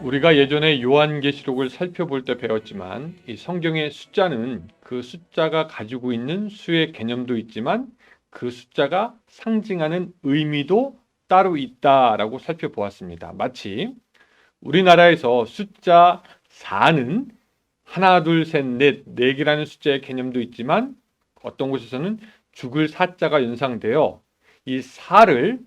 우리가 예전에 요한계시록을 살펴볼 때 배웠지만 이 성경의 숫자는 그 숫자가 가지고 있는 수의 개념도 있지만 그 숫자가 상징하는 의미도 따로 있다라고 살펴보았습니다. 마치 우리나라에서 숫자 4는 하나, 둘, 셋, 넷, 네 개라는 숫자의 개념도 있지만 어떤 곳에서는 죽을 사자가 연상되어 이 4를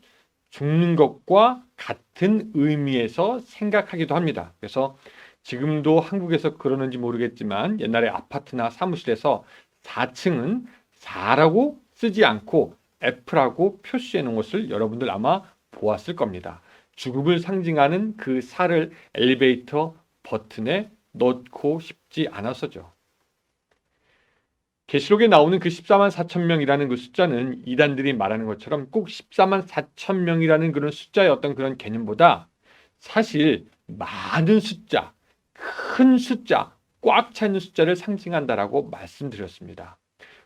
죽는 것과 같은 의미에서 생각하기도 합니다. 그래서 지금도 한국에서 그러는지 모르겠지만 옛날에 아파트나 사무실에서 4층은 4라고 쓰지 않고 F라고 표시해 놓은 것을 여러분들 아마 보았을 겁니다. 죽음을 상징하는 그 4를 엘리베이터 버튼에 넣고 싶지 않아서죠. 계시록에 나오는 그 14만 4천 명이라는 그 숫자는 이단들이 말하는 것처럼 꼭 14만 4천 명이라는 그런 숫자의 어떤 그런 개념보다 사실 많은 숫자, 큰 숫자, 꽉 차 있는 숫자를 상징한다라고 말씀드렸습니다.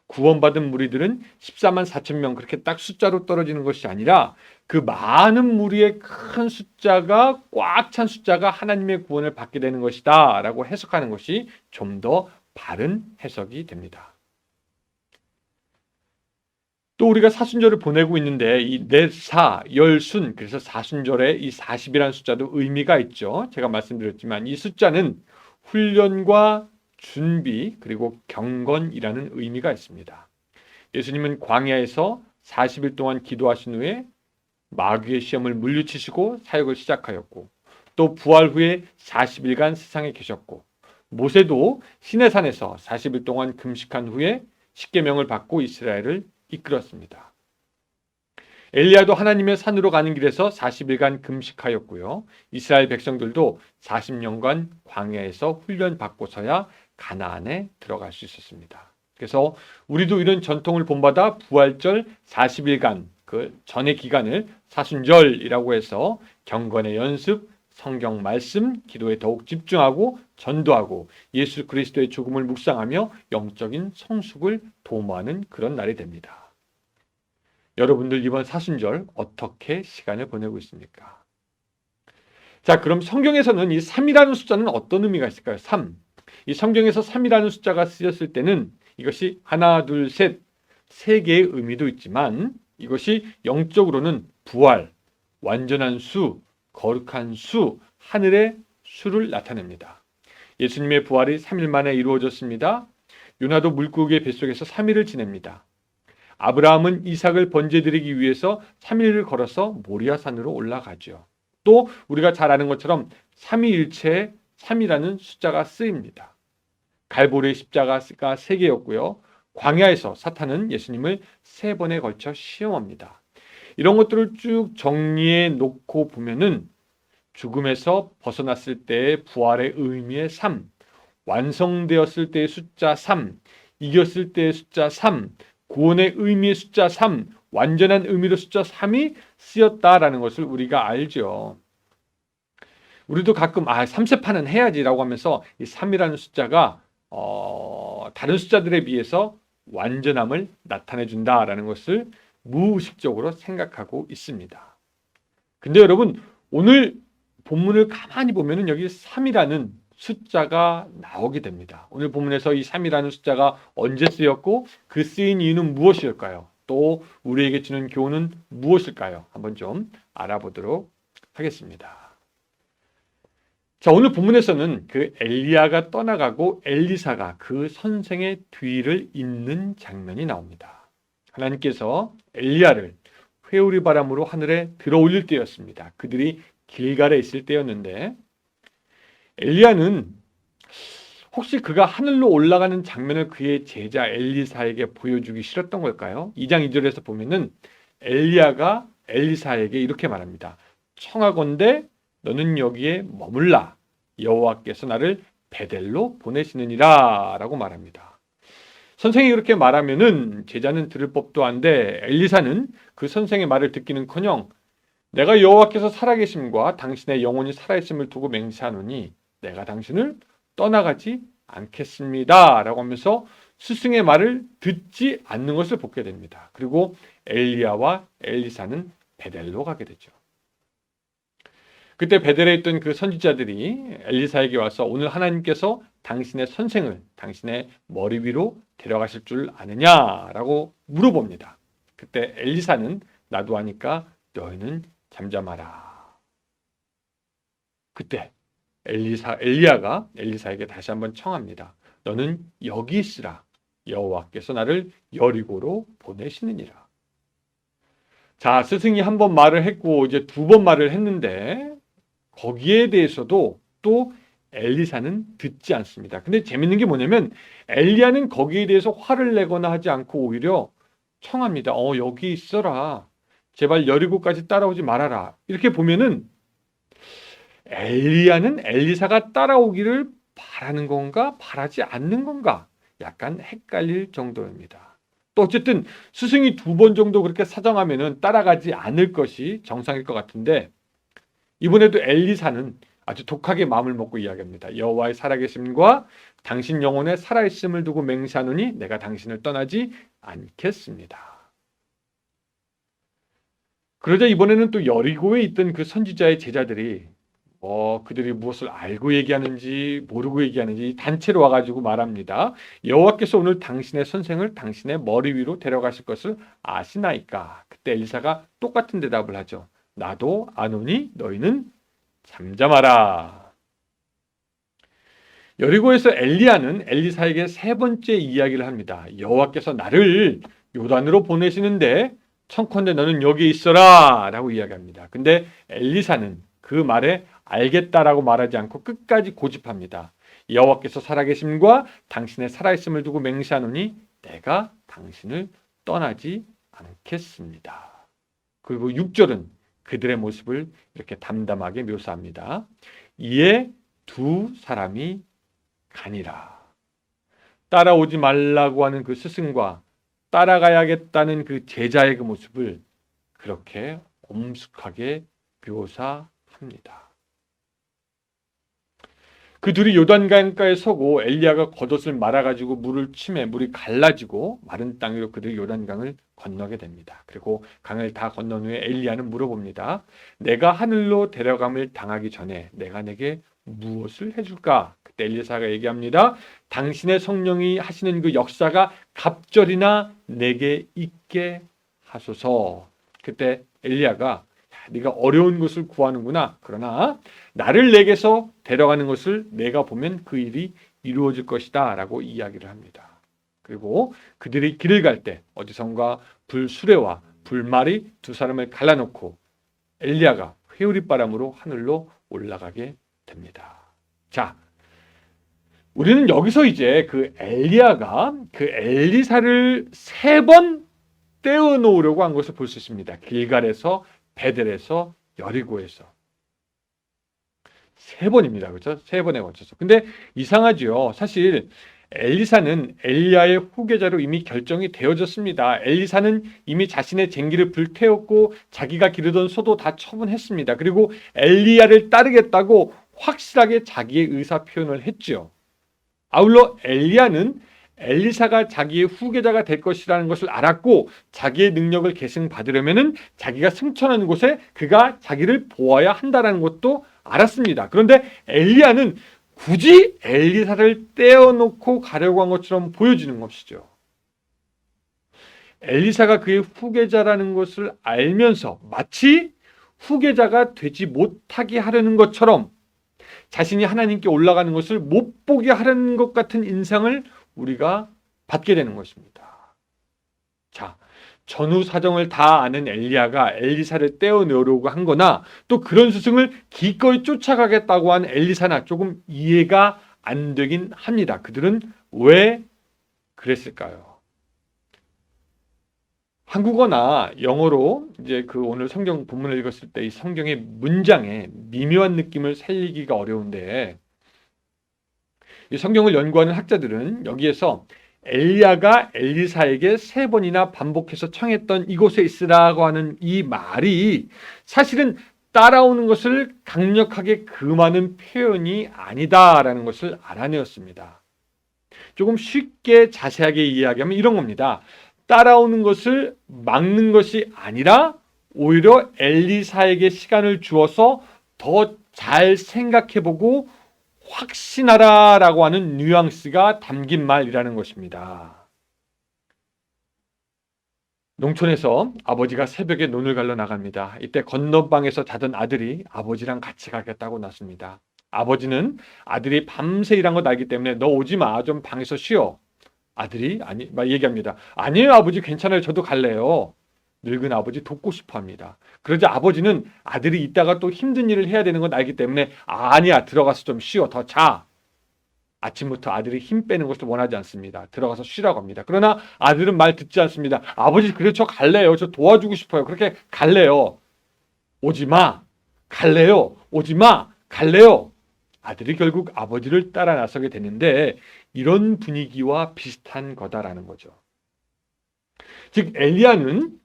구원받은 무리들은 14만 4천 명 그렇게 딱 숫자로 떨어지는 것이 아니라 그 많은 무리의 큰 숫자가 꽉 찬 숫자가 하나님의 구원을 받게 되는 것이다 라고 해석하는 것이 좀 더 바른 해석이 됩니다. 또 우리가 사순절을 보내고 있는데 이 넷사, 열순, 그래서 사순절에 이 40이라는 숫자도 의미가 있죠. 제가 말씀드렸지만 이 숫자는 훈련과 준비 그리고 경건이라는 의미가 있습니다. 예수님은 광야에서 40일 동안 기도하신 후에 마귀의 시험을 물리치시고 사역을 시작하였고 또 부활 후에 40일간 세상에 계셨고 모세도 시내산에서 40일 동안 금식한 후에 십계명을 받고 이스라엘을 이끌었습니다. 엘리야도 하나님의 산으로 가는 길에서 40일간 금식하였고요. 이스라엘 백성들도 40년간 광야에서 훈련받고서야 가나안에 들어갈 수 있었습니다. 그래서 우리도 이런 전통을 본받아 부활절 40일간 그 전의 기간을 사순절이라고 해서 경건의 연습, 성경 말씀, 기도에 더욱 집중하고 전도하고 예수 그리스도의 죽음을 묵상하며 영적인 성숙을 도모하는 그런 날이 됩니다. 여러분들 이번 사순절 어떻게 시간을 보내고 있습니까? 자, 그럼 성경에서는 이 3이라는 숫자는 어떤 의미가 있을까요? 3. 이 성경에서 3이라는 숫자가 쓰였을 때는 이것이 하나, 둘, 셋, 세 개의 의미도 있지만 이것이 영적으로는 부활, 완전한 수, 거룩한 수, 하늘의 수를 나타냅니다. 예수님의 부활이 3일 만에 이루어졌습니다. 요나도 물고기의 뱃속에서 3일을 지냅니다. 아브라함은 이삭을 번제드리기 위해서 3일을 걸어서 모리아산으로 올라가죠. 또 우리가 잘 아는 것처럼 삼위일체에 3이라는 숫자가 쓰입니다. 갈보리의 십자가가 3개였고요. 광야에서 사탄은 예수님을 3번에 걸쳐 시험합니다. 이런 것들을 쭉 정리해 놓고 보면은 죽음에서 벗어났을 때의 부활의 의미의 3, 완성되었을 때의 숫자 3, 이겼을 때의 숫자 3, 구원의 의미의 숫자 3, 완전한 의미로 숫자 3이 쓰였다라는 것을 우리가 알죠. 우리도 가끔 3세판은 해야지라고 하면서 이 3이라는 숫자가 다른 숫자들에 비해서 완전함을 나타내 준다라는 것을 무의식적으로 생각하고 있습니다. 근데 여러분 오늘 본문을 가만히 보면은 여기 3이라는 숫자가 나오게 됩니다. 오늘 본문에서 이 3이라는 숫자가 언제 쓰였고 그 쓰인 이유는 무엇일까요? 또 우리에게 주는 교훈은 무엇일까요? 한번 좀 알아보도록 하겠습니다. 자, 오늘 본문에서는 그 엘리야가 떠나가고 엘리사가 그 선생의 뒤를 잇는 장면이 나옵니다. 하나님께서 엘리야를 회오리 바람으로 하늘에 들어올릴 때였습니다. 그들이 길갈에 있을 때였는데 엘리야는 혹시 그가 하늘로 올라가는 장면을 그의 제자 엘리사에게 보여주기 싫었던 걸까요? 2장 2절에서 보면은 엘리야가 엘리사에게 이렇게 말합니다. 청하건대 너는 여기에 머물라. 여호와께서 나를 베델로 보내시느니라 라고 말합니다. 선생이 그렇게 말하면은 제자는 들을 법도 한데 엘리사는 그 선생의 말을 듣기는커녕 내가 여호와께서 살아계심과 당신의 영혼이 살아있음을 두고 맹세하노니 내가 당신을 떠나가지 않겠습니다 라고 하면서 스승의 말을 듣지 않는 것을 보게 됩니다. 그리고 엘리야와 엘리사는 베델로 가게 되죠. 그때 베델에 있던 그 선지자들이 엘리사에게 와서 오늘 하나님께서 당신의 선생을 당신의 머리 위로 데려가실 줄 아느냐라고 물어봅니다. 그때 엘리사는 나도 하니까 너희는 잠잠하라. 그때 엘리야가 엘리사에게 다시 한번 청합니다. 너는 여기 있으라. 여호와께서 나를 여리고로 보내시느니라. 자, 스승이 한 번 말을 했고 이제 두 번 말을 했는데 거기에 대해서도 또 엘리사는 듣지 않습니다. 근데 재밌는 게 뭐냐면 엘리야는 거기에 대해서 화를 내거나 하지 않고 오히려 청합니다. 여기 있어라. 제발 여리고까지 따라오지 말아라. 이렇게 보면은 엘리야는 엘리사가 따라오기를 바라는 건가 바라지 않는 건가 약간 헷갈릴 정도입니다. 또 어쨌든 스승이 두 번 정도 그렇게 사정하면은 따라가지 않을 것이 정상일 것 같은데 이번에도 엘리사는 아주 독하게 마음을 먹고 이야기합니다. 여호와의 살아계심과 당신 영혼의 살아있음을 두고 맹세하노니 내가 당신을 떠나지 않겠습니다. 그러자 이번에는 또 여리고에 있던 그 선지자의 제자들이 그들이 무엇을 알고 얘기하는지 모르고 얘기하는지 단체로 와가지고 말합니다. 여호와께서 오늘 당신의 선생을 당신의 머리 위로 데려가실 것을 아시나이까? 그때 엘리사가 똑같은 대답을 하죠. 나도 아노니 너희는 잠잠하라. 여리고에서 엘리야는 엘리사에게 세 번째 이야기를 합니다. 여호와께서 나를 요단으로 보내시는데 청컨대 너는 여기 있어라 라고 이야기합니다. 근데 엘리사는 그 말에 알겠다라고 말하지 않고 끝까지 고집합니다. 여호와께서 살아계심과 당신의 살아있음을 두고 맹세하노니 내가 당신을 떠나지 않겠습니다. 그리고 6절은 그들의 모습을 이렇게 담담하게 묘사합니다. 이에 두 사람이 가니라. 따라오지 말라고 하는 그 스승과 따라가야겠다는 그 제자의 그 모습을 그렇게 엄숙하게 묘사합니다. 그 둘이 요단강가에 서고 엘리야가 겉옷을 말아가지고 물을 치매 물이 갈라지고 마른 땅 위로 그들이 요단강을 건너게 됩니다. 그리고 강을 다 건넌 후에 엘리야는 물어봅니다. 내가 하늘로 데려감을 당하기 전에 내가 내게 무엇을 해줄까? 그때 엘리사가 얘기합니다. 당신의 성령이 하시는 그 역사가 갑절이나 내게 있게 하소서. 그때 엘리야가 네가 어려운 것을 구하는구나. 그러나 나를 내게서 데려가는 것을 내가 보면 그 일이 이루어질 것이다 라고 이야기를 합니다. 그리고 그들이 길을 갈 때 어디선가 불수레와 불말이 두 사람을 갈라놓고 엘리야가 회오리바람으로 하늘로 올라가게 됩니다. 자, 우리는 여기서 이제 그 엘리야가 그 엘리사를 세 번 떼어놓으려고 한 것을 볼 수 있습니다. 길갈에서 베델에서 여리고에서 세 번입니다. 그렇죠? 세 번에 걸쳐서. 근데 이상하죠. 사실 엘리사는 엘리야의 후계자로 이미 결정이 되어졌습니다. 엘리사는 이미 자신의 쟁기를 불태웠고 자기가 기르던 소도 다 처분했습니다. 그리고 엘리야를 따르겠다고 확실하게 자기의 의사 표현을 했죠. 아울러 엘리야는 엘리사가 자기의 후계자가 될 것이라는 것을 알았고 자기의 능력을 계승받으려면은 자기가 승천하는 곳에 그가 자기를 보아야 한다는 것도 알았습니다. 그런데 엘리야는 굳이 엘리사를 떼어놓고 가려고 한 것처럼 보여지는 것이죠. 엘리사가 그의 후계자라는 것을 알면서 마치 후계자가 되지 못하게 하려는 것처럼 자신이 하나님께 올라가는 것을 못 보게 하려는 것 같은 인상을 우리가 받게 되는 것입니다. 자, 전후 사정을 다 아는 엘리야가 엘리사를 떼어내려고 한 거나 또 그런 스승을 기꺼이 쫓아가겠다고 한 엘리사나 조금 이해가 안 되긴 합니다. 그들은 왜 그랬을까요? 한국어나 영어로 이제 그 오늘 성경 본문을 읽었을 때 이 성경의 문장에 미묘한 느낌을 살리기가 어려운데 이 성경을 연구하는 학자들은 여기에서 엘리야가 엘리사에게 세 번이나 반복해서 청했던 이곳에 있으라고 하는 이 말이 사실은 따라오는 것을 강력하게 금하는 표현이 아니다라는 것을 알아내었습니다. 조금 쉽게 자세하게 이야기하면 이런 겁니다. 따라오는 것을 막는 것이 아니라 오히려 엘리사에게 시간을 주어서 더 잘 생각해보고 확신하라라고 하는 뉘앙스가 담긴 말이라는 것입니다. 농촌에서 아버지가 새벽에 논을 갈러 나갑니다. 이때 건너방에서 자던 아들이 아버지랑 같이 가겠다고 나섭니다. 아버지는 아들이 밤새 일한 걸 알기 때문에 너 오지 마. 좀 방에서 쉬어. 아들이 막 얘기합니다. 아니에요, 아버지 괜찮아요. 저도 갈래요. 늙은 아버지 돕고 싶어 합니다. 그러자 아버지는 아들이 이따가 또 힘든 일을 해야 되는 건 알기 때문에 아니야, 들어가서 좀 쉬어. 더 자. 아침부터 아들이 힘 빼는 것을 원하지 않습니다. 들어가서 쉬라고 합니다. 그러나 아들은 말 듣지 않습니다. 아버지, 그래, 저 갈래요. 저 도와주고 싶어요. 그렇게 갈래요. 오지 마. 갈래요. 오지 마. 갈래요. 아들이 결국 아버지를 따라 나서게 되는데 이런 분위기와 비슷한 거다라는 거죠. 즉 엘리야는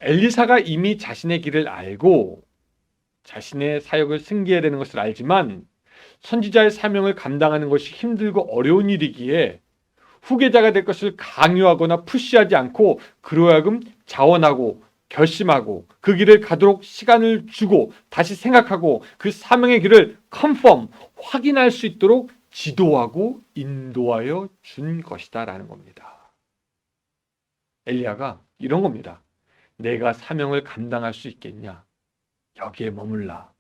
엘리사가 이미 자신의 길을 알고 자신의 사역을 승계해야 되는 것을 알지만 선지자의 사명을 감당하는 것이 힘들고 어려운 일이기에 후계자가 될 것을 강요하거나 푸시하지 않고 그로 하여금 자원하고 결심하고 그 길을 가도록 시간을 주고 다시 생각하고 그 사명의 길을 컨펌, 확인할 수 있도록 지도하고 인도하여 준 것이다라는 겁니다. 엘리야가 이런 겁니다. 내가 사명을 감당할 수 있겠냐? 여기에 머물라.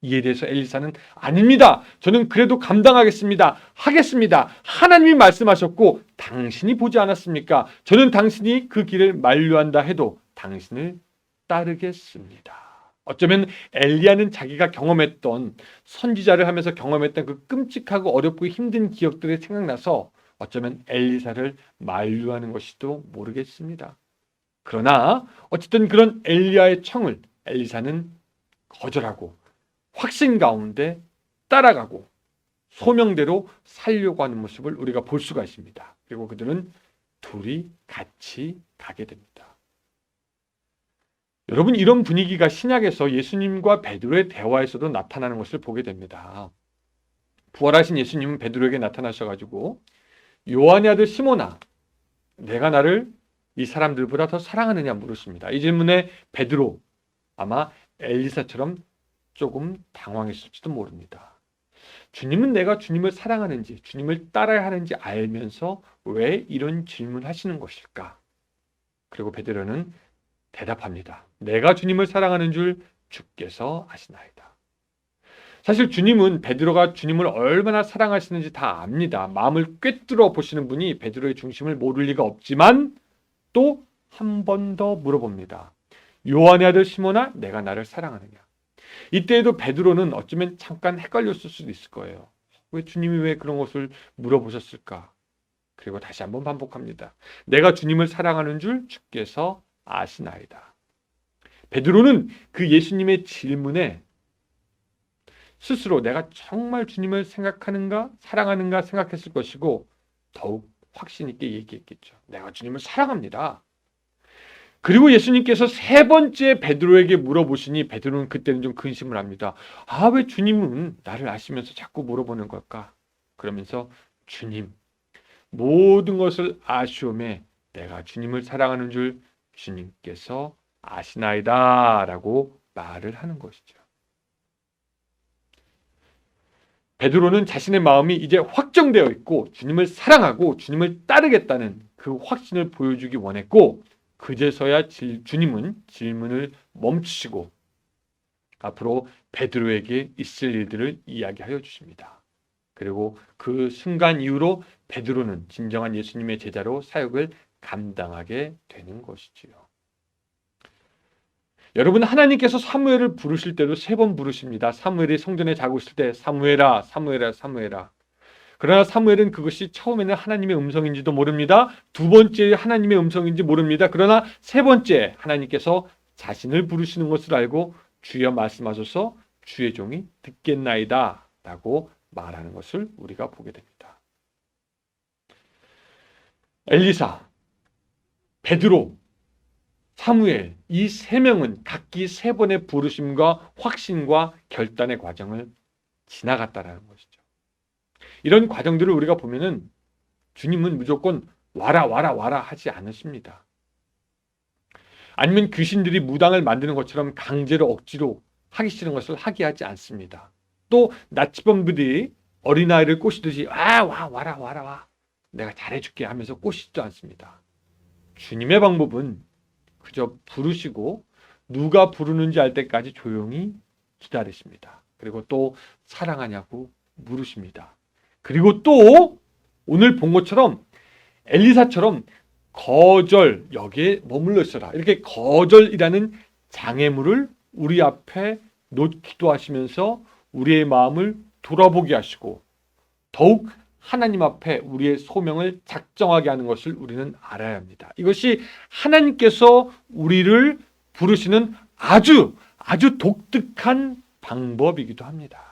이에 대해서 엘리사는 아닙니다. 저는 그래도 감당하겠습니다. 하겠습니다. 하나님이 말씀하셨고 당신이 보지 않았습니까? 저는 당신이 그 길을 만류한다 해도 당신을 따르겠습니다. 어쩌면 엘리야는 자기가 경험했던 선지자를 하면서 경험했던 그 끔찍하고 어렵고 힘든 기억들이 생각나서 어쩌면 엘리사를 만류하는 것이도 모르겠습니다. 그러나 어쨌든 그런 엘리야의 청을 엘리사는 거절하고 확신 가운데 따라가고 소명대로 살려고 하는 모습을 우리가 볼 수가 있습니다. 그리고 그들은 둘이 같이 가게 됩니다. 여러분, 이런 분위기가 신약에서 예수님과 베드로의 대화에서도 나타나는 것을 보게 됩니다. 부활하신 예수님은 베드로에게 나타나셔가지고 요한의 아들 시몬아, 내가 나를 이 사람들보다 더 사랑하느냐 물으십니다. 이 질문에 베드로 아마 엘리사처럼 조금 당황했을지도 모릅니다. 주님은 내가 주님을 사랑하는지 주님을 따라야 하는지 알면서 왜 이런 질문을 하시는 것일까? 그리고 베드로는 대답합니다. 내가 주님을 사랑하는 줄 주께서 아시나이다. 사실 주님은 베드로가 주님을 얼마나 사랑하시는지 다 압니다. 마음을 꿰뚫어 보시는 분이 베드로의 중심을 모를 리가 없지만 또 한 번 더 물어봅니다. 요한의 아들 시몬아, 내가 나를 사랑하느냐? 이때에도 베드로는 어쩌면 잠깐 헷갈렸을 수도 있을 거예요. 주님이 왜 그런 것을 물어보셨을까? 그리고 다시 한번 반복합니다. 내가 주님을 사랑하는 줄 주께서 아시나이다. 베드로는 그 예수님의 질문에 스스로 내가 정말 주님을 생각하는가, 사랑하는가 생각했을 것이고 더욱 확신 있게 얘기했겠죠. 내가 주님을 사랑합니다. 그리고 예수님께서 세 번째 베드로에게 물어보시니 베드로는 그때는 좀 근심을 합니다. 왜 주님은 나를 아시면서 자꾸 물어보는 걸까? 그러면서 주님, 모든 것을 아시오매 내가 주님을 사랑하는 줄 주님께서 아시나이다 라고 말을 하는 것이죠. 베드로는 자신의 마음이 이제 확정되어 있고 주님을 사랑하고 주님을 따르겠다는 그 확신을 보여주기 원했고 그제서야 주님은 질문을 멈추시고 앞으로 베드로에게 있을 일들을 이야기하여 주십니다. 그리고 그 순간 이후로 베드로는 진정한 예수님의 제자로 사역을 감당하게 되는 것이지요. 여러분, 하나님께서 사무엘을 부르실 때도 3번 부르십니다. 사무엘이 성전에 자고 있을 때 사무엘아, 사무엘아, 사무엘아. 그러나 사무엘은 그것이 처음에는 하나님의 음성인지도 모릅니다. 두 번째 하나님의 음성인지 모릅니다. 그러나 세 번째 하나님께서 자신을 부르시는 것을 알고 주여 말씀하소서 주의 종이 듣겠나이다 라고 말하는 것을 우리가 보게 됩니다. 엘리사, 베드로, 사무엘 이 3명은 각기 3번의 부르심과 확신과 결단의 과정을 지나갔다라는 것이죠. 이런 과정들을 우리가 보면은 주님은 무조건 와라 와라 와라 하지 않으십니다. 아니면 귀신들이 무당을 만드는 것처럼 강제로 억지로 하기 싫은 것을 하게 하지 않습니다. 또 나치범들이 어린아이를 꼬시듯이 와라 내가 잘해줄게 하면서 꼬시지도 않습니다. 주님의 방법은 그저 부르시고 누가 부르는지 알 때까지 조용히 기다리십니다. 그리고 또 사랑하냐고 물으십니다. 그리고 또 오늘 본 것처럼 엘리사처럼 거절, 여기에 머물러 있어라, 이렇게 거절이라는 장애물을 우리 앞에 놓기도 하시면서 우리의 마음을 돌아보게 하시고 더욱 하나님 앞에 우리의 소명을 작정하게 하는 것을 우리는 알아야 합니다. 이것이 하나님께서 우리를 부르시는 아주 독특한 방법이기도 합니다.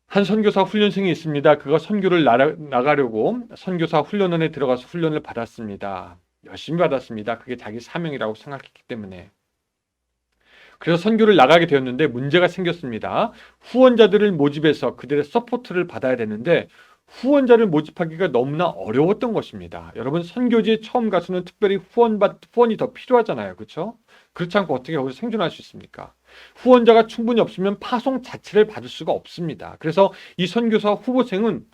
한 선교사 훈련생이 있습니다. 그가 선교를 나가려고 선교사 훈련원에 들어가서 훈련을 받았습니다. 열심히 받았습니다. 그게 자기 사명이라고 생각했기 때문에. 그래서 선교를 나가게 되었는데 문제가 생겼습니다. 후원자들을 모집해서 그들의 서포트를 받아야 되는데 후원자를 모집하기가 너무나 어려웠던 것입니다. 여러분, 선교지에 처음 가서는 특별히 후원이 더 필요하잖아요. 그렇죠? 그렇지 않고 어떻게 거기서 생존할 수 있습니까? 후원자가 충분히 없으면 파송 자체를 받을 수가 없습니다. 그래서 이 선교사 후보생은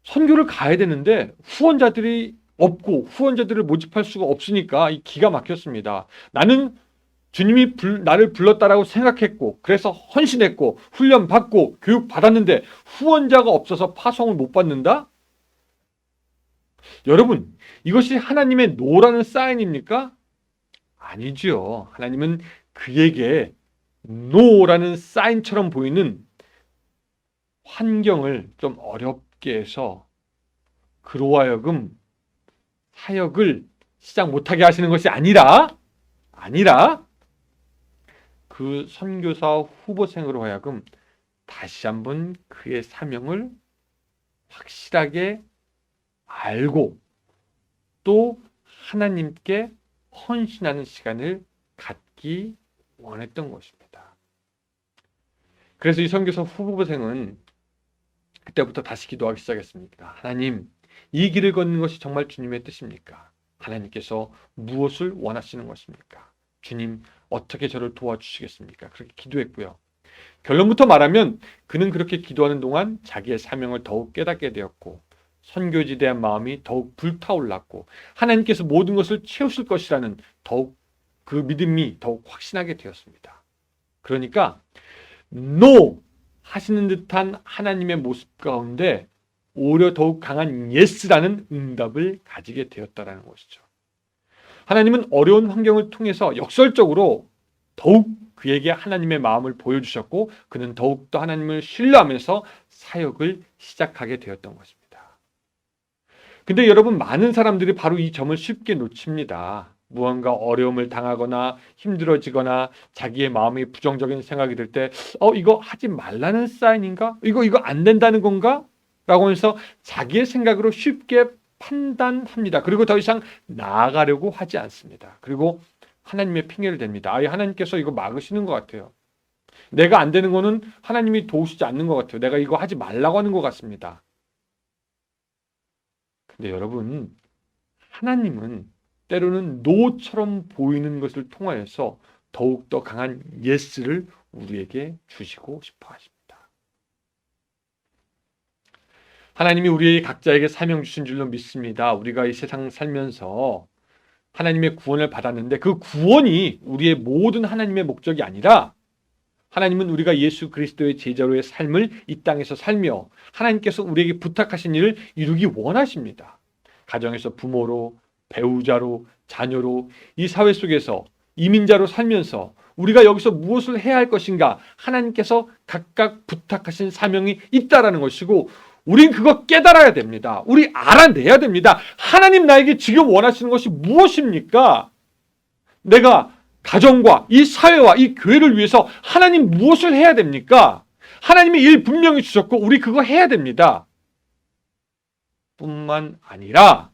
선교를 가야 되는데 후원자들이 없고 후원자들을 모집할 수가 없으니까 기가 막혔습니다. 나는 주님이 나를 불렀다라고 생각했고 그래서 헌신했고 훈련 받고 교육 받았는데 후원자가 없어서 파송을 못 받는다? 여러분, 이것이 하나님의 노라는 사인입니까? 아니지요. 하나님은 그에게 노라는 사인처럼 보이는 환경을 좀 어렵게 해서 그로 하여금 사역을 시작 못하게 하시는 것이 아니라 그 선교사 후보생으로 하여금 다시 한번 그의 사명을 확실하게 알고 또 하나님께 헌신하는 시간을 갖기 원했던 것입니다. 그래서 이 선교사 후보생은 그때부터 다시 기도하기 시작했습니다. 하나님, 이 길을 걷는 것이 정말 주님의 뜻입니까? 하나님께서 무엇을 원하시는 것입니까? 주님, 어떻게 저를 도와주시겠습니까? 그렇게 기도했고요. 결론부터 말하면 그는 그렇게 기도하는 동안 자기의 사명을 더욱 깨닫게 되었고 선교지에 대한 마음이 더욱 불타올랐고 하나님께서 모든 것을 채우실 것이라는 더욱 그 믿음이 더욱 확신하게 되었습니다. 그러니까 NO 하시는 듯한 하나님의 모습 가운데 오히려 더욱 강한 YES라는 응답을 가지게 되었다는 것이죠. 하나님은 어려운 환경을 통해서 역설적으로 더욱 그에게 하나님의 마음을 보여주셨고 그는 더욱더 하나님을 신뢰하면서 사역을 시작하게 되었던 것입니다. 근데 여러분, 많은 사람들이 바로 이 점을 쉽게 놓칩니다. 무언가 어려움을 당하거나 힘들어지거나 자기의 마음이 부정적인 생각이 들 때 이거 하지 말라는 사인인가? 이거 안 된다는 건가? 라고 해서 자기의 생각으로 쉽게 판단합니다. 그리고 더 이상 나아가려고 하지 않습니다. 그리고 하나님의 핑계를 댑니다. 하나님께서 이거 막으시는 것 같아요. 내가 안 되는 거는 하나님이 도우시지 않는 것 같아요. 내가 이거 하지 말라고 하는 것 같습니다. 근데 여러분, 하나님은 때로는 노처럼 보이는 것을 통하여서 더욱더 강한 예스를 우리에게 주시고 싶어 하십니다. 하나님이 우리 각자에게 사명 주신 줄로 믿습니다. 우리가 이 세상 살면서 하나님의 구원을 받았는데 그 구원이 우리의 모든 하나님의 목적이 아니라 하나님은 우리가 예수 그리스도의 제자로의 삶을 이 땅에서 살며 하나님께서 우리에게 부탁하신 일을 이루기 원하십니다. 가정에서 부모로, 배우자로, 자녀로, 이 사회 속에서 이민자로 살면서 우리가 여기서 무엇을 해야 할 것인가, 하나님께서 각각 부탁하신 사명이 있다라는 것이고 우린 그거 깨달아야 됩니다. 우리 알아내야 됩니다. 하나님 나에게 지금 원하시는 것이 무엇입니까? 내가 가정과 이 사회와 이 교회를 위해서 하나님 무엇을 해야 됩니까? 하나님이 일 분명히 주셨고 우리 그거 해야 됩니다. 뿐만 아니라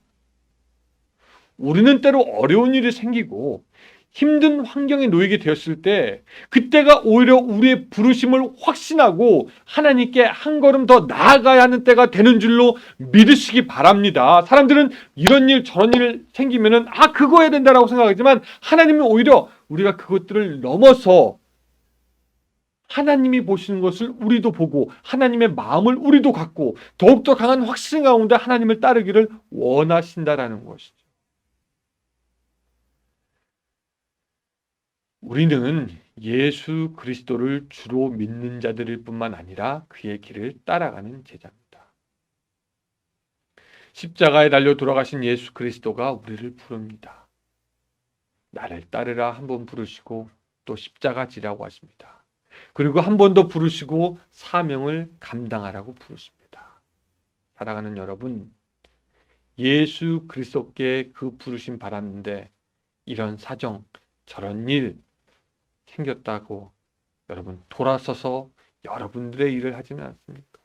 우리는 때로 어려운 일이 생기고 힘든 환경에 놓이게 되었을 때 그때가 오히려 우리의 부르심을 확신하고 하나님께 한 걸음 더 나아가야 하는 때가 되는 줄로 믿으시기 바랍니다. 사람들은 이런 일 저런 일 생기면은 그거 해야 된다라고 생각하지만 하나님은 오히려 우리가 그것들을 넘어서 하나님이 보시는 것을 우리도 보고 하나님의 마음을 우리도 갖고 더욱더 강한 확신 가운데 하나님을 따르기를 원하신다라는 것이죠. 우리는 예수 그리스도를 주로 믿는 자들일 뿐만 아니라 그의 길을 따라가는 제자입니다. 십자가에 달려 돌아가신 예수 그리스도가 우리를 부릅니다. 나를 따르라 한 번 부르시고 또 십자가 지라고 하십니다. 그리고 한 번 더 부르시고 사명을 감당하라고 부르십니다. 사랑하는 여러분, 예수 그리스도께 그 부르심 받았는데 이런 사정, 저런 일 생겼다고 여러분 돌아서서 여러분들의 일을 하지는 않습니까?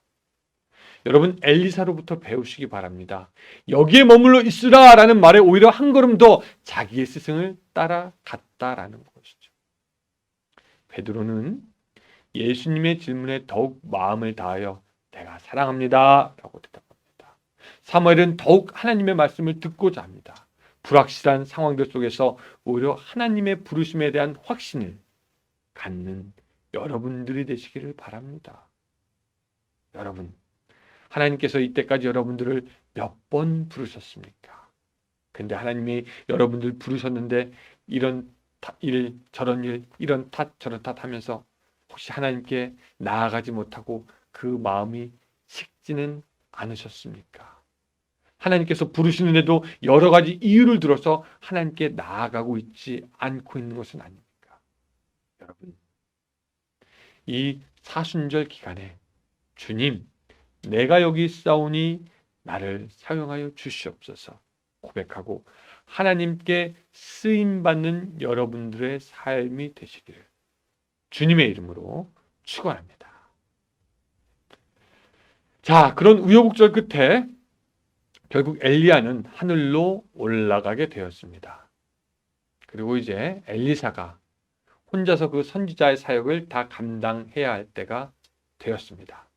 여러분 엘리사로부터 배우시기 바랍니다. 여기에 머물러 있으라라는 말에 오히려 한 걸음 더 자기의 스승을 따라갔다라는 것이죠. 베드로는 예수님의 질문에 더욱 마음을 다하여 내가 사랑합니다 라고 대답합니다. 사무엘은 더욱 하나님의 말씀을 듣고자 합니다. 불확실한 상황들 속에서 오히려 하나님의 부르심에 대한 확신을 갖는 여러분들이 되시기를 바랍니다. 여러분, 하나님께서 이때까지 여러분들을 몇 번 부르셨습니까? 근데 하나님이 여러분들 부르셨는데 이런 일, 저런 일, 이런 탓, 저런 탓 하면서 혹시 하나님께 나아가지 못하고 그 마음이 식지는 않으셨습니까? 하나님께서 부르시는데도 여러 가지 이유를 들어서 하나님께 나아가고 있지 않고 있는 것은 아닙니까? 여러분, 이 사순절 기간에 주님, 내가 여기 있사오니 나를 사용하여 주시옵소서 고백하고 하나님께 쓰임받는 여러분들의 삶이 되시기를 주님의 이름으로 축원합니다. 자, 그런 우여곡절 끝에 결국 엘리야는 하늘로 올라가게 되었습니다. 그리고 이제 엘리사가 혼자서 그 선지자의 사역을 다 감당해야 할 때가 되었습니다.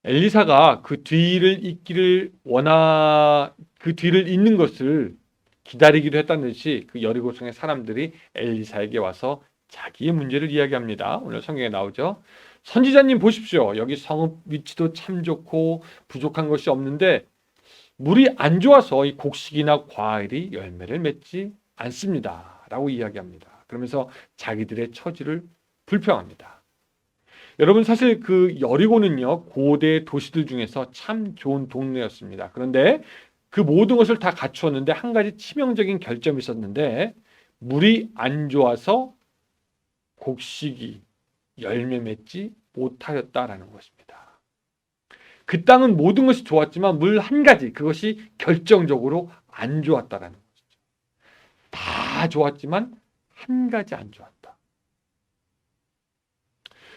엘리사가 그 뒤를 잇는 것을 기다리기도 했다는 듯이 그 여리고성의 사람들이 엘리사에게 와서 자기의 문제를 이야기합니다. 오늘 성경에 나오죠. 선지자님 보십시오. 여기 성읍 위치도 참 좋고 부족한 것이 없는데 물이 안 좋아서 이 곡식이나 과일이 열매를 맺지 않습니다. 라고 이야기합니다. 그러면서 자기들의 처지를 불평합니다. 여러분 사실 그 여리고는요 고대 도시들 중에서 참 좋은 동네였습니다. 그런데 그 모든 것을 다 갖추었는데 한 가지 치명적인 결점이 있었는데 물이 안 좋아서 곡식이 열매 맺지 못하였다라는 것입니다. 그 땅은 모든 것이 좋았지만 물 한 가지 그것이 결정적으로 안 좋았다라는 것이죠. 다 좋았지만 한 가지 안 좋았다.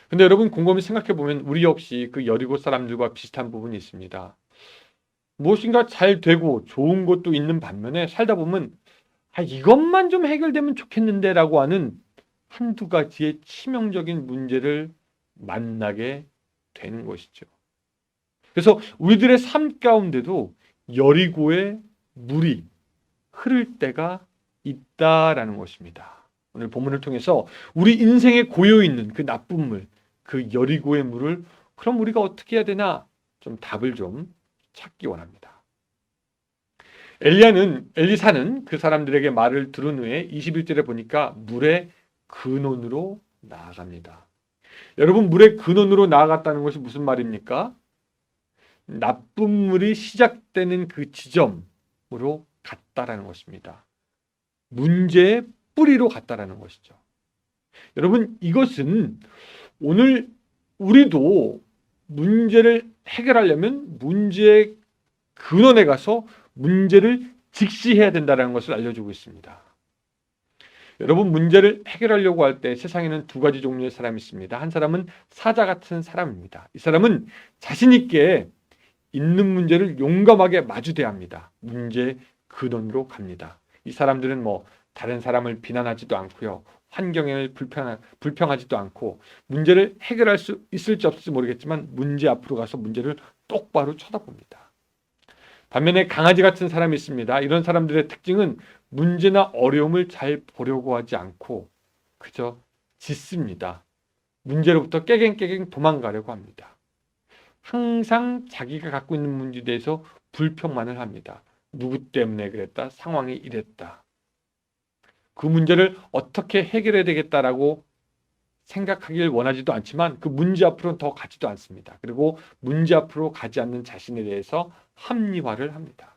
근데 여러분 곰곰이 생각해 보면 우리 역시 그 여리고 사람들과 비슷한 부분이 있습니다. 무엇인가 잘 되고 좋은 것도 있는 반면에 살다 보면 이것만 좀 해결되면 좋겠는데 라고 하는 한두 가지의 치명적인 문제를 만나게 되는 것이죠. 그래서 우리들의 삶 가운데도 여리고의 물이 흐를 때가 있다라는 것입니다. 오늘 본문을 통해서 우리 인생에 고여있는 그 나쁜 물, 그 여리고의 물을 그럼 우리가 어떻게 해야 되나 좀 답을 좀 찾기 원합니다. 엘리사는 그 사람들에게 말을 들은 후에 21절에 보니까 물의 근원으로 나아갑니다. 여러분 물의 근원으로 나아갔다는 것이 무슨 말입니까? 나쁜 물이 시작되는 그 지점으로 갔다라는 것입니다. 문제의 뿌리로 갔다라는 것이죠. 여러분 이것은 오늘 우리도 문제를 해결하려면 문제의 근원에 가서 문제를 직시해야 된다는 것을 알려주고 있습니다. 여러분 문제를 해결하려고 할 때 세상에는 두 가지 종류의 사람이 있습니다. 한 사람은 사자 같은 사람입니다. 이 사람은 자신 있게 있는 문제를 용감하게 마주대야 합니다. 문제의 근원으로 갑니다. 이 사람들은 다른 사람을 비난하지도 않고요. 환경을 불평하지도 않고 문제를 해결할 수 있을지 없을지 모르겠지만 문제 앞으로 가서 문제를 똑바로 쳐다봅니다. 반면에 강아지 같은 사람이 있습니다. 이런 사람들의 특징은 문제나 어려움을 잘 보려고 하지 않고 그저 짖습니다. 문제로부터 깨갱깨갱 도망가려고 합니다. 항상 자기가 갖고 있는 문제에 대해서 불평만을 합니다. 누구 때문에 그랬다. 상황이 이랬다. 그 문제를 어떻게 해결해야 되겠다라고 생각하길 원하지도 않지만 그 문제 앞으로 더 가지도 않습니다. 그리고 문제 앞으로 가지 않는 자신에 대해서 합리화를 합니다.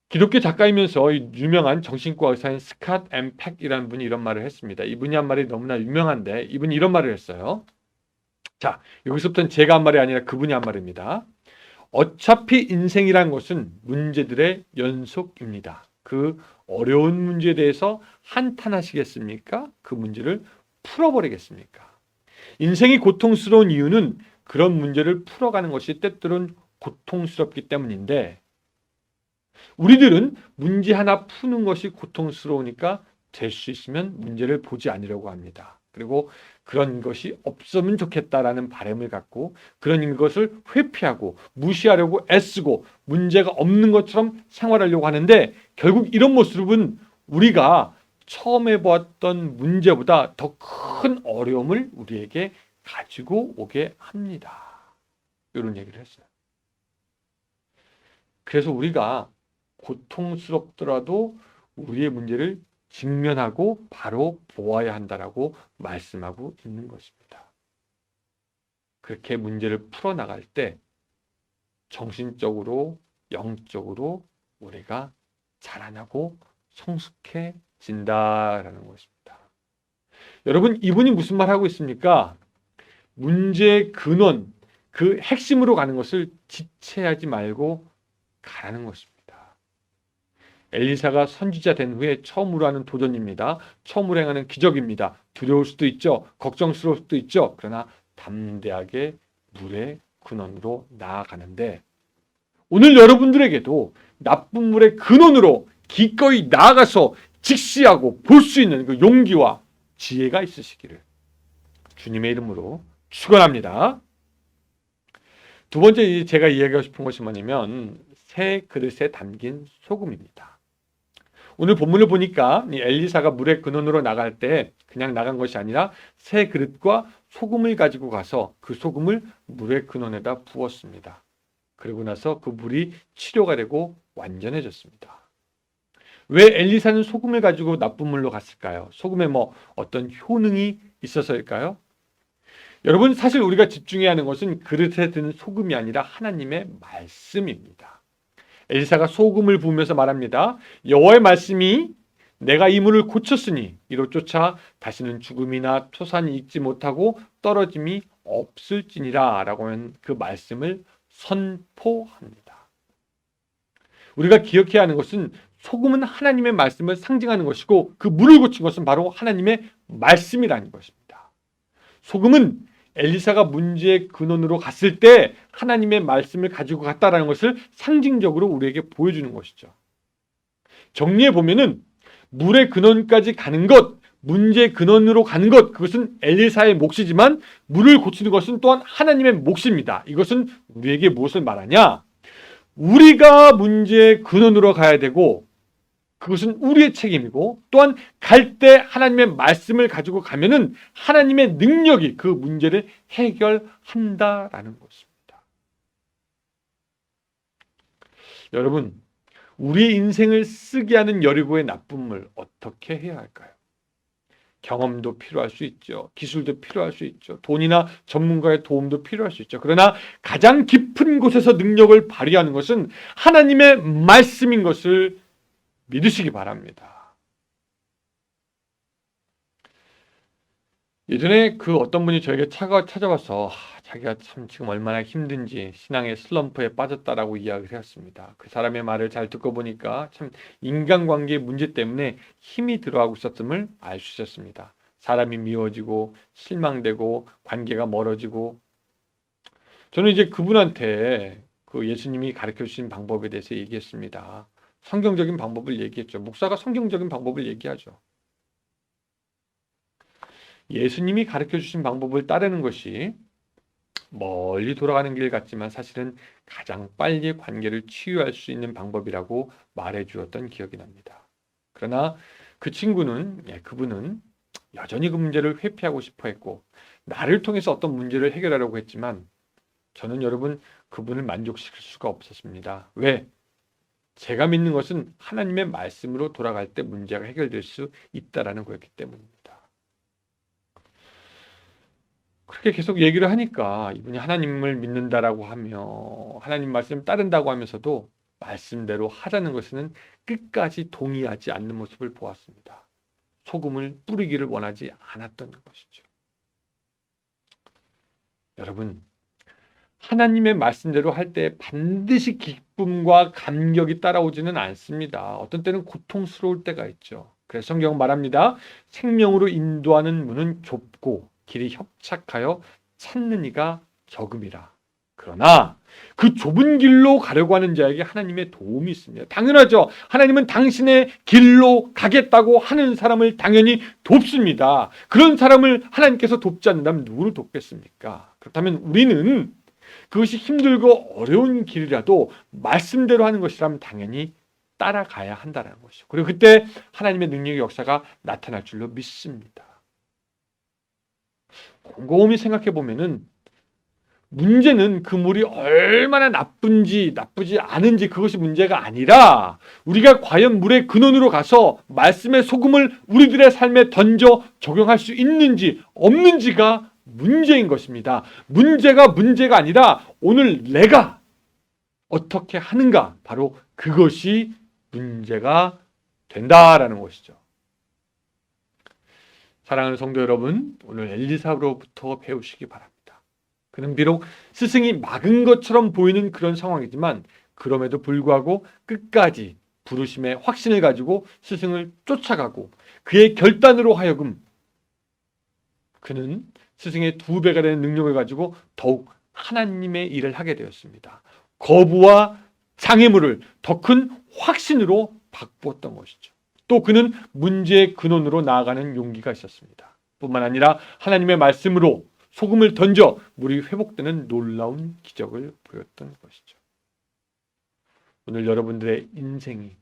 기독교 작가이면서 유명한 정신과 의사인 스캇 엠 팩이라는 분이 이런 말을 했습니다. 이분이 한 말이 너무나 유명한데 이분이 이런 말을 했어요. 자, 여기서부터는 제가 한 말이 아니라 그분이 한 말입니다. 어차피 인생이란 것은 문제들의 연속입니다. 그 어려운 문제에 대해서 한탄하시겠습니까? 그 문제를 풀어버리겠습니까? 인생이 고통스러운 이유는 그런 문제를 풀어가는 것이 때때로는 고통스럽기 때문인데 우리들은 문제 하나 푸는 것이 고통스러우니까 될 수 있으면 문제를 보지 않으려고 합니다. 그리고 그런 것이 없으면 좋겠다라는 바람을 갖고 그런 것을 회피하고 무시하려고 애쓰고 문제가 없는 것처럼 생활하려고 하는데 결국 이런 모습은 우리가 처음에 보았던 문제보다 더 큰 어려움을 우리에게 가지고 오게 합니다. 이런 얘기를 했어요. 그래서 우리가 고통스럽더라도 우리의 문제를 직면하고 바로 보아야 한다라고 말씀하고 있는 것입니다. 그렇게 문제를 풀어나갈 때 정신적으로, 영적으로 우리가 자라나고 성숙해진다라는 것입니다. 여러분, 이분이 무슨 말 하고 있습니까? 문제의 근원, 그 핵심으로 가는 것을 지체하지 말고 가라는 것입니다. 엘리사가 선지자 된 후에 처음으로 하는 도전입니다. 처음으로 행하는 기적입니다. 두려울 수도 있죠. 걱정스러울 수도 있죠. 그러나 담대하게 물의 근원으로 나아가는데 오늘 여러분들에게도 나쁜 물의 근원으로 기꺼이 나아가서 직시하고 볼 수 있는 그 용기와 지혜가 있으시기를 주님의 이름으로 축원합니다. 두 번째 제가 이야기하고 싶은 것이 뭐냐면 새 그릇에 담긴 소금입니다. 오늘 본문을 보니까 엘리사가 물의 근원으로 나갈 때 그냥 나간 것이 아니라 새 그릇과 소금을 가지고 가서 그 소금을 물의 근원에다 부었습니다. 그리고 나서 그 물이 치료가 되고 완전해졌습니다. 왜 엘리사는 소금을 가지고 나쁜 물로 갔을까요? 소금에 어떤 효능이 있어서일까요? 여러분, 사실 우리가 집중해야 하는 것은 그릇에 든 소금이 아니라 하나님의 말씀입니다. 엘리사가 소금을 부으면서 말합니다. 여호와의 말씀이 내가 이 물을 고쳤으니 이로 쫓아 다시는 죽음이나 토산이 익지 못하고 떨어짐이 없을지니라 라고 하는 그 말씀을 선포합니다. 우리가 기억해야 하는 것은 소금은 하나님의 말씀을 상징하는 것이고 그 물을 고친 것은 바로 하나님의 말씀이라는 것입니다. 소금은 엘리사가 문제의 근원으로 갔을 때 하나님의 말씀을 가지고 갔다라는 것을 상징적으로 우리에게 보여주는 것이죠. 정리해 보면은 물의 근원까지 가는 것, 문제의 근원으로 가는 것, 그것은 엘리사의 몫이지만 물을 고치는 것은 또한 하나님의 몫입니다. 이것은 우리에게 무엇을 말하냐? 우리가 문제의 근원으로 가야 되고 그것은 우리의 책임이고 또한 갈 때 하나님의 말씀을 가지고 가면은 하나님의 능력이 그 문제를 해결한다라는 것입니다. 여러분, 우리 인생을 쓰게 하는 여리고의 나쁜 물 어떻게 해야 할까요? 경험도 필요할 수 있죠. 기술도 필요할 수 있죠. 돈이나 전문가의 도움도 필요할 수 있죠. 그러나 가장 깊은 곳에서 능력을 발휘하는 것은 하나님의 말씀인 것을 믿으시기 바랍니다. 예전에 그 어떤 분이 저에게 찾아와서 자기가 참 지금 얼마나 힘든지 신앙의 슬럼프에 빠졌다라고 이야기를 했습니다. 그 사람의 말을 잘 듣고 보니까 참 인간관계의 문제 때문에 힘이 들어가고 있었음을 알 수 있었습니다. 사람이 미워지고 실망되고 관계가 멀어지고 저는 이제 그분한테 그 예수님이 가르쳐 주신 방법에 대해서 얘기했습니다. 성경적인 방법을 얘기했죠. 목사가 성경적인 방법을 얘기하죠. 예수님이 가르쳐 주신 방법을 따르는 것이 멀리 돌아가는 길 같지만 사실은 가장 빨리 관계를 치유할 수 있는 방법이라고 말해 주었던 기억이 납니다. 그러나 그 친구는, 그분은 여전히 그 문제를 회피하고 싶어 했고 나를 통해서 어떤 문제를 해결하려고 했지만 저는 여러분 그분을 만족시킬 수가 없었습니다. 왜? 제가 믿는 것은 하나님의 말씀으로 돌아갈 때 문제가 해결될 수 있다라는 거였기 때문입니다. 그렇게 계속 얘기를 하니까 이분이 하나님을 믿는다라고 하며 하나님 말씀 따른다고 하면서도 말씀대로 하자는 것은 끝까지 동의하지 않는 모습을 보았습니다. 소금을 뿌리기를 원하지 않았던 것이죠. 여러분, 하나님의 말씀대로 할 때 반드시 기쁨과 감격이 따라오지는 않습니다. 어떤 때는 고통스러울 때가 있죠. 그래서 성경은 말합니다. 생명으로 인도하는 문은 좁고 길이 협착하여 찾는 이가 적음이라. 그러나 그 좁은 길로 가려고 하는 자에게 하나님의 도움이 있습니다. 당연하죠. 하나님은 당신의 길로 가겠다고 하는 사람을 당연히 돕습니다. 그런 사람을 하나님께서 돕지 않는다면 누구를 돕겠습니까? 그렇다면 우리는 그것이 힘들고 어려운 길이라도 말씀대로 하는 것이라면 당연히 따라가야 한다는 것이죠. 그리고 그때 하나님의 능력의 역사가 나타날 줄로 믿습니다. 곰곰이 생각해 보면은 문제는 그 물이 얼마나 나쁜지 나쁘지 않은지 그것이 문제가 아니라 우리가 과연 물의 근원으로 가서 말씀의 소금을 우리들의 삶에 던져 적용할 수 있는지 없는지가 문제인 것입니다. 문제가 아니라 오늘 내가 어떻게 하는가 바로 그것이 문제가 된다라는 것이죠. 사랑하는 성도 여러분, 오늘 엘리사로부터 배우시기 바랍니다. 그는 비록 스승이 막은 것처럼 보이는 그런 상황이지만 그럼에도 불구하고 끝까지 부르심의 확신을 가지고 스승을 쫓아가고 그의 결단으로 하여금 그는 스승의 2배가 되는 능력을 가지고 더욱 하나님의 일을 하게 되었습니다. 거부와 장애물을 더 큰 확신으로 바꾸었던 것이죠. 또 그는 문제의 근원으로 나아가는 용기가 있었습니다. 뿐만 아니라 하나님의 말씀으로 소금을 던져 물이 회복되는 놀라운 기적을 보였던 것이죠. 오늘 여러분들의 인생이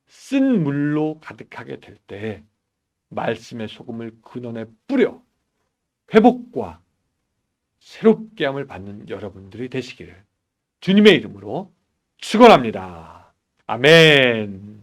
쓴 물로 가득하게 될 때 말씀의 소금을 근원에 뿌려 회복과 새롭게 함을 받는 여러분들이 되시기를 주님의 이름으로 축원합니다. 아멘.